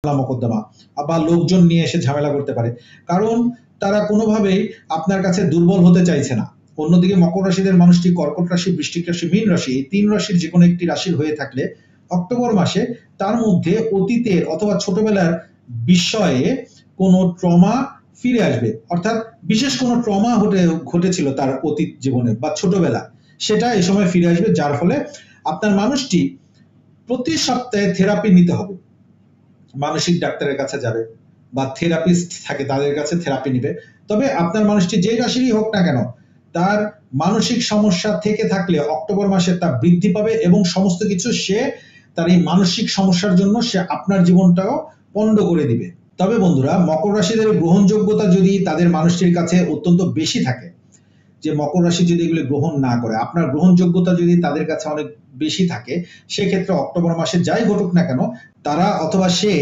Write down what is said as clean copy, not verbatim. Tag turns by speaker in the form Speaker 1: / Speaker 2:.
Speaker 1: মোকদ্দমা বা লোকজন নিয়ে এসে ঝামেলা করতে পারে, কারণ তারা কোনোভাবেই আপনার কাছে দুর্বল হতে চাইছে না। অন্যদিকে মকর রাশিদের মানুষটি কর্কট রাশি, বৃশ্চিক রাশি, মীন রাশি, এই ৩ রাশির যেকোনো একটি রাশির হয়ে থাকলে অক্টোবর মাসে তার মধ্যে অতীতের অথবা ছোটবেলার বিষয়ে কোনো ট্রমা ফিরে আসবে, অর্থাৎ বিশেষ কোনো ট্রমা ঘটেছিল তার অতীত জীবনে বা ছোটবেলা, সেটা এই সময় ফিরে আসবে, যার ফলে আপনার মানুষটি প্রতি সপ্তাহে থেরাপি নিতে হবে। মানসিক ডাক্তারের কাছে যাবে বা থেরাপিস্ট থাকে তাদের কাছে থেরাপি নিবে। তবে আপনার মানুষটি যেই রাশিরই হোক না কেন, তার মানসিক সমস্যা থেকে থাকলে অক্টোবর মাসে তা বৃদ্ধি পাবে এবং সমস্ত কিছু সে তার এই মানসিক সমস্যার জন্য সে আপনার জীবনটাও পণ্ড করে দিবে। তবে বন্ধুরা, মকর রাশিদের গ্রহণযোগ্যতা যদি তাদের মানুষটির কাছে অত্যন্ত বেশি থাকে, যে মকর রাশি যদি এগুলো গ্রহণ না করে, আপনার গ্রহণযোগ্যতা যদি তাদের কাছে অনেক বেশি থাকে, সেক্ষেত্রে অক্টোবর মাসে যাই ঘটুক না কেন তারা অথবা সে